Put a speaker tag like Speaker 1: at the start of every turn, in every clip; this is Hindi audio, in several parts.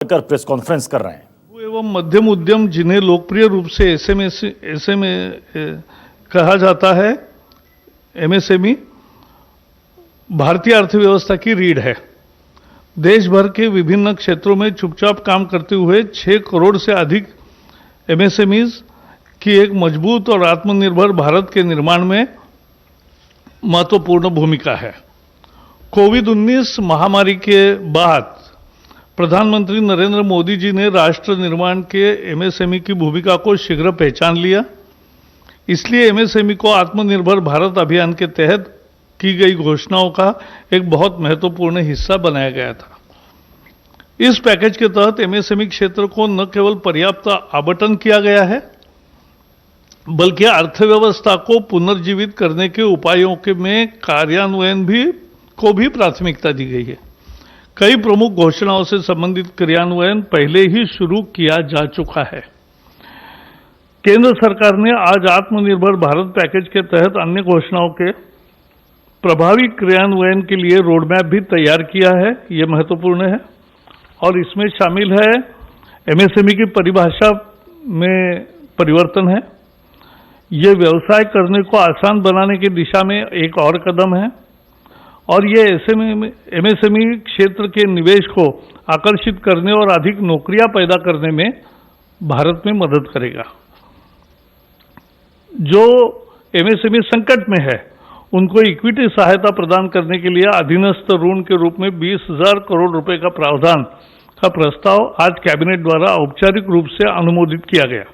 Speaker 1: कर प्रेस कॉन्फ्रेंस कर रहे हैं।
Speaker 2: एवं मध्यम उद्यम जिन्हें लोकप्रिय रूप से एसएमए कहा जाता है, एमएसएमई भारतीय अर्थव्यवस्था की रीढ़ है। देश भर के विभिन्न क्षेत्रों में चुपचाप काम करते हुए 6 करोड़ से अधिक एमएसएमईज की एक मजबूत और आत्मनिर्भर भारत के निर्माण में महत्वपूर्ण भूमिका है। कोविड-19 महामारी के बाद प्रधानमंत्री नरेंद्र मोदी जी ने राष्ट्र निर्माण के एमएसएमई की भूमिका को शीघ्र पहचान लिया। इसलिए एमएसएमई को आत्मनिर्भर भारत अभियान के तहत की गई घोषणाओं का एक बहुत महत्वपूर्ण हिस्सा बनाया गया था। इस पैकेज के तहत एमएसएमई क्षेत्र को न केवल पर्याप्त आवंटन किया गया है, बल्कि अर्थव्यवस्था को पुनर्जीवित करने के उपायों के में कार्यान्वयन को भी प्राथमिकता दी गई है। कई प्रमुख घोषणाओं से संबंधित क्रियान्वयन पहले ही शुरू किया जा चुका है। केंद्र सरकार ने आज आत्मनिर्भर भारत पैकेज के तहत अन्य घोषणाओं के प्रभावी क्रियान्वयन के लिए रोडमैप भी तैयार किया है। यह महत्वपूर्ण है और इसमें शामिल है एमएसएमई की परिभाषा में परिवर्तन है। यह व्यवसाय करने को आसान बनाने की दिशा में एक और कदम है और ये एमएसएमई क्षेत्र के निवेश को आकर्षित करने और अधिक नौकरियां पैदा करने में भारत में मदद करेगा। जो एमएसएमई संकट में है, उनको इक्विटी सहायता प्रदान करने के लिए अधीनस्थ ऋण के रूप में 20,000 करोड़ रुपए का प्रावधान का प्रस्ताव आज कैबिनेट द्वारा औपचारिक रूप से अनुमोदित किया गया।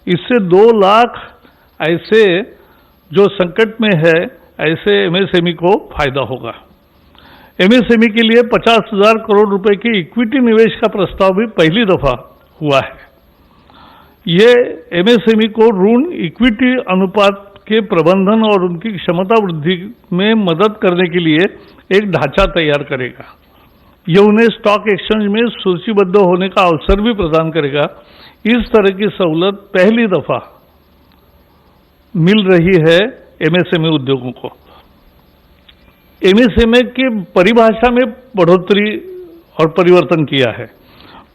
Speaker 2: इससे 2 लाख ऐसे जो संकट में है ऐसे एमएसएमई को फायदा होगा। एमएसएमई के लिए 50,000 करोड़ रुपए के इक्विटी निवेश का प्रस्ताव भी पहली दफा हुआ है। ये एमएसएमई को ऋण इक्विटी अनुपात के प्रबंधन और उनकी क्षमता वृद्धि में मदद करने के लिए एक ढांचा तैयार करेगा। यह उन्हें स्टॉक एक्सचेंज में सूचीबद्ध होने का अवसर भी प्रदान करेगा। इस तरह की सहूलत पहली दफा मिल रही है एमएसएमई उद्योगों को। एमएसएमई की परिभाषा में बढ़ोतरी और परिवर्तन किया है।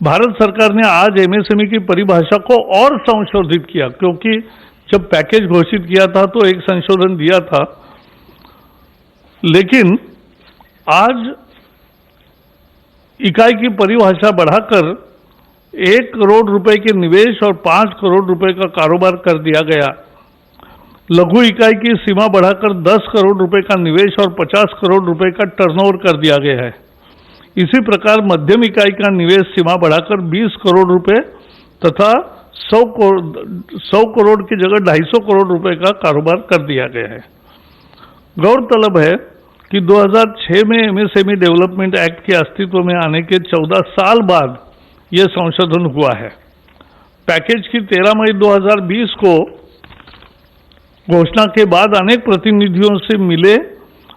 Speaker 2: भारत सरकार ने आज एमएसएमई की परिभाषा को और संशोधित किया, क्योंकि जब पैकेज घोषित किया था तो एक संशोधन दिया था, लेकिन आज इकाई की परिभाषा बढ़ाकर 1 करोड़ रुपए के निवेश और 5 करोड़ रुपए का कारोबार कर दिया गया। लघु इकाई की सीमा बढ़ाकर 10 करोड़ रुपए का निवेश और 50 करोड़ रुपए का टर्नओवर कर दिया गया है। इसी प्रकार मध्यम इकाई का निवेश सीमा बढ़ाकर 20 करोड़ रुपए तथा 100 करोड़ की जगह 250 करोड़ रुपए का कारोबार कर दिया गया है। गौरतलब है कि 2006 में एमएसएमई डेवलपमेंट एक्ट के अस्तित्व में आने के 14 साल बाद यह संशोधन हुआ है। पैकेज की 13 मई 2020 को घोषणा के बाद अनेक प्रतिनिधियों से मिले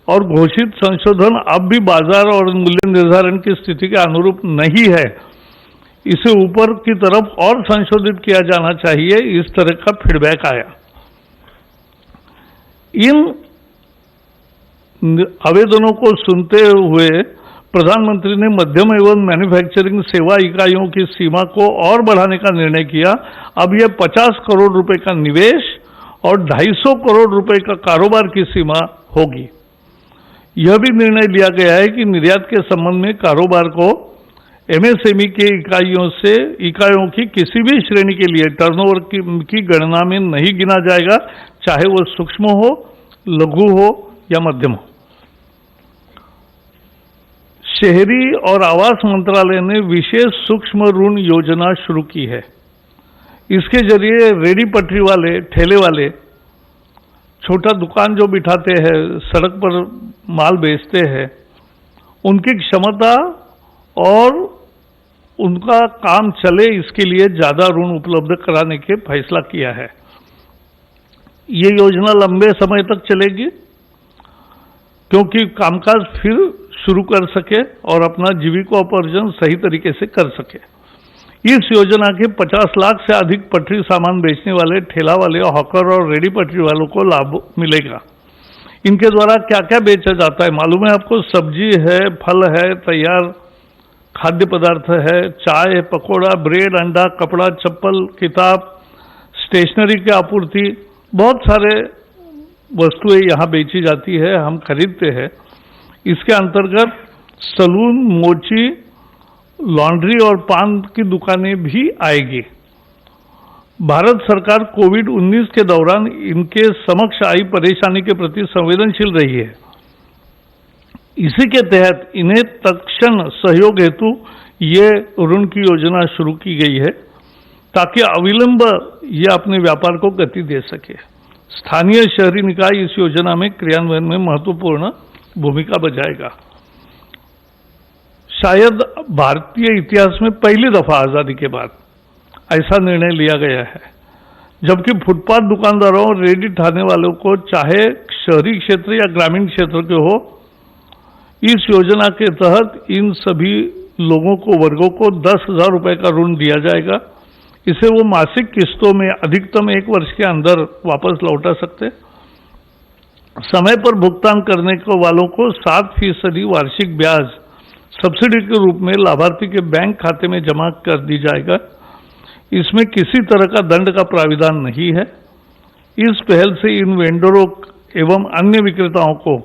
Speaker 2: और घोषित संशोधन अब भी बाजार और मूल्य निर्धारण की स्थिति के अनुरूप नहीं है, इसे ऊपर की तरफ और संशोधित किया जाना चाहिए, इस तरह का फीडबैक आया। इन आवेदनों को सुनते हुए प्रधानमंत्री ने मध्यम एवं मैन्युफैक्चरिंग सेवा इकाइयों की सीमा को और बढ़ाने का निर्णय किया। अब यह 50 करोड़ रुपए का निवेश और 250 करोड़ रुपए का कारोबार की सीमा होगी। यह भी निर्णय लिया गया है कि निर्यात के संबंध में कारोबार को एमएसएमई के इकाइयों की किसी भी श्रेणी के लिए टर्नओवर की गणना में नहीं गिना जाएगा, चाहे वो सूक्ष्म हो, लघु हो या मध्यम हो। शहरी और आवास मंत्रालय ने विशेष सूक्ष्म ऋण योजना शुरू की है। इसके जरिए रेडी पटरी वाले, ठेले वाले, छोटा दुकान जो बिठाते हैं, सड़क पर माल बेचते हैं, उनकी क्षमता और उनका काम चले, इसके लिए ज्यादा ऋण उपलब्ध कराने के फैसला किया है। ये योजना लंबे समय तक चलेगी, क्योंकि कामकाज फिर शुरू कर सके और अपना जीविकोपार्जन सही तरीके से कर सके। इस योजना के 50 लाख से अधिक पटरी सामान बेचने वाले ठेला वाले, हॉकर और रेडी पटरी वालों को लाभ मिलेगा। इनके द्वारा क्या क्या बेचा जाता है मालूम है आपको? सब्जी है, फल है, तैयार खाद्य पदार्थ है, चाय, पकौड़ा, ब्रेड, अंडा, कपड़ा, चप्पल, किताब, स्टेशनरी की आपूर्ति, बहुत सारे वस्तुएं यहाँ बेची जाती है, हम खरीदते हैं। इसके अंतर्गत सलून, मोची, लॉन्ड्री और पान की दुकानें भी आएगी। भारत सरकार कोविड-19 के दौरान इनके समक्ष आई परेशानी के प्रति संवेदनशील रही है। इसी के तहत इन्हें तत्क्षण सहयोग हेतु ये ऋण की योजना शुरू की गई है, ताकि अविलंब ये अपने व्यापार को गति दे सके। स्थानीय शहरी निकाय इस योजना में क्रियान्वयन में महत्वपूर्ण भूमिका बजाएगा। शायद भारतीय इतिहास में पहली दफा आजादी के बाद ऐसा निर्णय लिया गया है, जबकि फुटपाथ दुकानदारों और रेडी ठाने वालों को, चाहे शहरी क्षेत्र या ग्रामीण क्षेत्र के हो, इस योजना के तहत इन सभी लोगों को, वर्गों को 10,000 रुपए का ऋण दिया जाएगा। इसे वो मासिक किस्तों में अधिकतम 1 वर्ष के अंदर वापस लौटा सकते। समय पर भुगतान करने को वालों को 7% वार्षिक ब्याज सब्सिडी के रूप में लाभार्थी के बैंक खाते में जमा कर दी जाएगा। इसमें किसी तरह का दंड का प्राविधान नहीं है। इस पहल से इन वेंडरों एवं अन्य विक्रेताओं को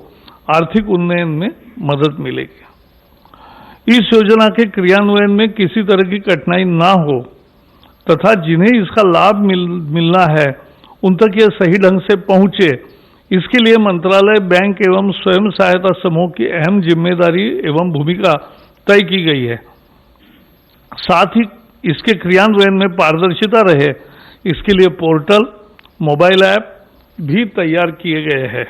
Speaker 2: आर्थिक उन्नयन में मदद मिलेगी। इस योजना के क्रियान्वयन में किसी तरह की कठिनाई ना हो तथा जिन्हें इसका लाभ मिलना है उन तक यह सही ढंग से पहुंचे, इसके लिए मंत्रालय, बैंक एवं स्वयं सहायता समूह की अहम जिम्मेदारी एवं भूमिका तय की गई है। साथ ही इसके क्रियान्वयन में पारदर्शिता रहे, इसके लिए पोर्टल, मोबाइल ऐप भी तैयार किए गए हैं।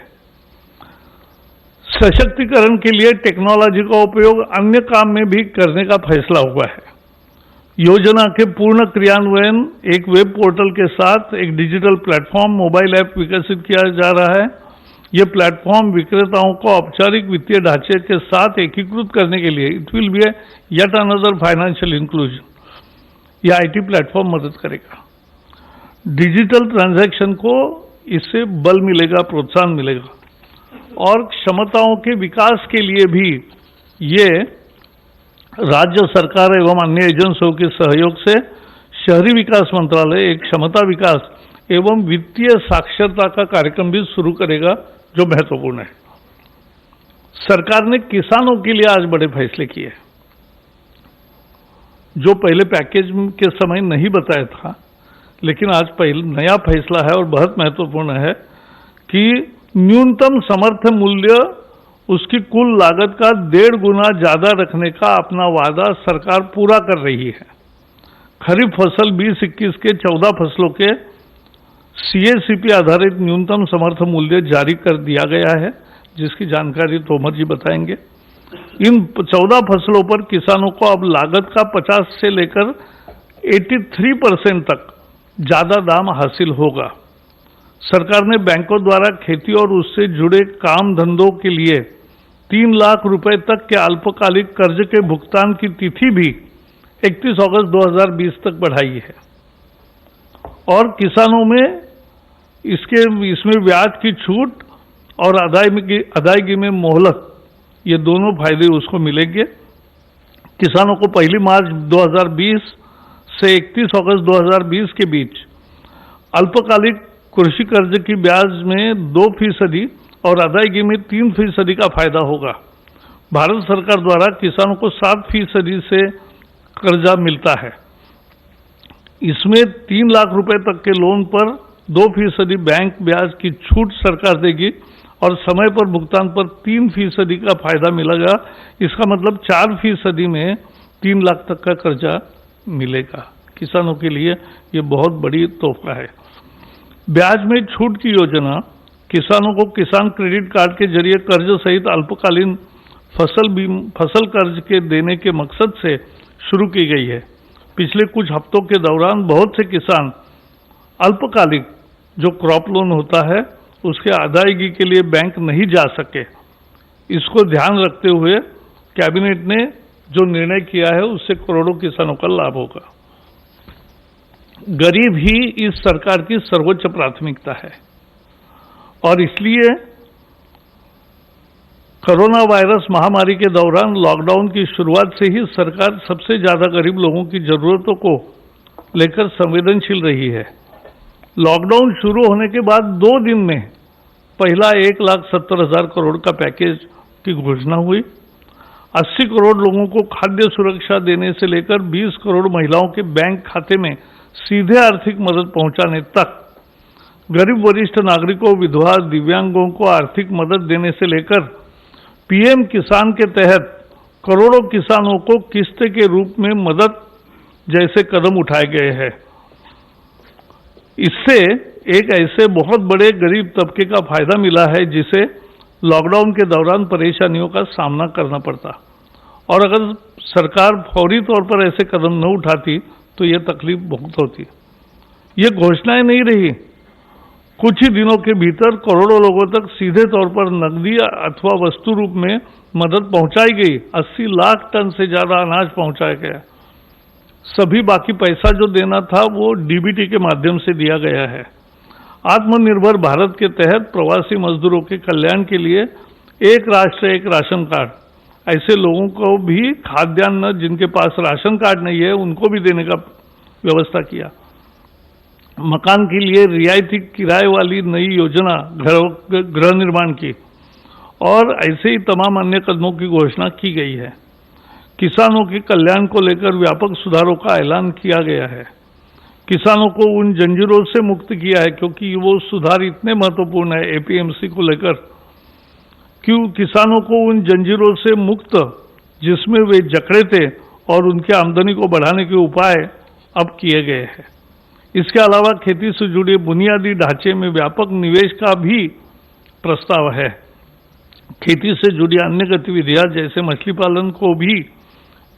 Speaker 2: सशक्तिकरण के लिए टेक्नोलॉजी का उपयोग अन्य काम में भी करने का फैसला हुआ है। योजना के पूर्ण क्रियान्वयन एक वेब पोर्टल के साथ एक डिजिटल प्लेटफॉर्म, मोबाइल ऐप विकसित किया जा रहा है। यह प्लेटफॉर्म विक्रेताओं को औपचारिक वित्तीय ढांचे के साथ एकीकृत करने के लिए it will be yet another financial inclusion, यह आईटी प्लेटफॉर्म मदद करेगा। डिजिटल ट्रांजैक्शन को इससे बल मिलेगा, प्रोत्साहन मिलेगा और क्षमताओं के विकास के लिए भी ये राज्य सरकार एवं अन्य एजेंसियों के सहयोग से शहरी विकास मंत्रालय एक क्षमता विकास एवं वित्तीय साक्षरता का कार्यक्रम भी शुरू करेगा, जो महत्वपूर्ण है। सरकार ने किसानों के लिए आज बड़े फैसले किए, जो पहले पैकेज के समय नहीं बताया था, लेकिन आज पहले नया फैसला है और बहुत महत्वपूर्ण है कि न्यूनतम समर्थन मूल्य उसकी कुल लागत का 1.5 गुना ज्यादा रखने का अपना वादा सरकार पूरा कर रही है। खरीफ फसल 2021 के 14 फसलों के CACP आधारित न्यूनतम समर्थन मूल्य जारी कर दिया गया है, जिसकी जानकारी तोमर जी बताएंगे। इन 14 फसलों पर किसानों को अब लागत का 50 से लेकर 83% तक ज्यादा दाम हासिल होगा। सरकार ने बैंकों द्वारा खेती और उससे जुड़े काम धंधों के लिए 3 लाख रुपए तक के अल्पकालिक कर्ज के भुगतान की तिथि भी 31 अगस्त 2020 तक बढ़ाई है और किसानों में इसमें ब्याज की छूट और अदायगी में मोहलत, ये दोनों फायदे उसको मिलेंगे। किसानों को 1 मार्च 2020 से 31 अगस्त 2020 के बीच अल्पकालिक कृषि कर्ज की ब्याज में 2% और अदायगी में 3% का फायदा होगा। भारत सरकार द्वारा किसानों को 7% से कर्जा मिलता है। इसमें 3 लाख रुपए तक के लोन पर 2% बैंक ब्याज की छूट सरकार देगी और समय पर भुगतान पर 3% का फायदा मिलेगा। इसका मतलब 4% में 3 लाख तक का कर्जा मिलेगा। किसानों के लिए ये बहुत बड़ी तोहफा है। ब्याज में छूट की योजना किसानों को किसान क्रेडिट कार्ड के जरिए कर्ज सहित अल्पकालीन फसल कर्ज के देने के मकसद से शुरू की गई है। पिछले कुछ हफ्तों के दौरान बहुत से किसान अल्पकालिक जो क्रॉप लोन होता है उसके अदायगी के लिए बैंक नहीं जा सके। इसको ध्यान रखते हुए कैबिनेट ने जो निर्णय किया है उससे करोड़ों किसानों का लाभ होगा। गरीब ही इस सरकार की सर्वोच्च प्राथमिकता है और इसलिए कोरोना वायरस महामारी के दौरान लॉकडाउन की शुरुआत से ही सरकार सबसे ज्यादा गरीब लोगों की जरूरतों को लेकर संवेदनशील रही है। लॉकडाउन शुरू होने के बाद 2 दिन में पहला 1,70,000 करोड़ का पैकेज की घोषणा हुई। 80 करोड़ लोगों को खाद्य सुरक्षा देने से लेकर 20 करोड़ महिलाओं के बैंक खाते में सीधे आर्थिक मदद पहुंचाने तक, गरीब वरिष्ठ नागरिकों, विधवा, दिव्यांगों को आर्थिक मदद देने से लेकर पीएम किसान के तहत करोड़ों किसानों को किस्त के रूप में मदद जैसे कदम उठाए गए हैं। इससे एक ऐसे बहुत बड़े गरीब तबके का फायदा मिला है जिसे लॉकडाउन के दौरान परेशानियों का सामना करना पड़ता, और अगर सरकार फौरी तौर पर ऐसे कदम न उठाती तो ये तकलीफ बहुत होती। ये घोषणाएं नहीं रही, कुछ ही दिनों के भीतर करोड़ों लोगों तक सीधे तौर पर नकदी अथवा वस्तु रूप में मदद पहुंचाई गई। 80 लाख टन से ज्यादा अनाज पहुंचाया गया। सभी बाकी पैसा जो देना था वो डीबीटी के माध्यम से दिया गया है। आत्मनिर्भर भारत के तहत प्रवासी मजदूरों के कल्याण के लिए एक राष्ट्र एक राशन कार्ड, ऐसे लोगों को भी खाद्यान्न जिनके पास राशन कार्ड नहीं है उनको भी देने का व्यवस्था किया। मकान के लिए रियायती किराए वाली नई योजना गृह निर्माण की, और ऐसे ही तमाम अन्य कदमों की घोषणा की गई है। किसानों के कल्याण को लेकर व्यापक सुधारों का ऐलान किया गया है। किसानों को उन जंजीरों से मुक्त किया है, क्योंकि वो सुधार इतने महत्वपूर्ण है एपीएमसी को लेकर। क्यों किसानों को उन जंजीरों से मुक्त जिसमें वे जकड़े थे, और उनकी आमदनी को बढ़ाने के उपाय अब किए गए हैं। इसके अलावा खेती से जुड़े बुनियादी ढांचे में व्यापक निवेश का भी प्रस्ताव है। खेती से जुड़ी अन्य गतिविधियां जैसे मछली पालन को भी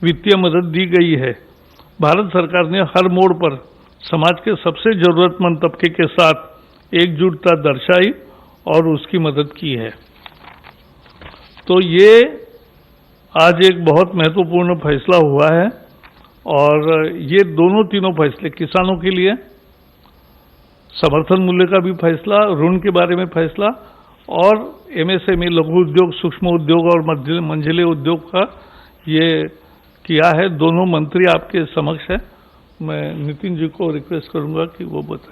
Speaker 2: वित्तीय मदद दी गई है। भारत सरकार ने हर मोड़ पर समाज के सबसे जरूरतमंद तबके के साथ एकजुटता दर्शाई और उसकी मदद की है। तो ये आज एक बहुत महत्वपूर्ण फैसला हुआ है, और ये तीनों फैसले किसानों के लिए, समर्थन मूल्य का भी फैसला, ऋण के बारे में फैसला, और एमएसएमई लघु उद्योग, सूक्ष्म उद्योग और मंझले उद्योग का ये किया है। दोनों मंत्री आपके समक्ष है। मैं नितिन जी को रिक्वेस्ट करूंगा कि वो बताएं।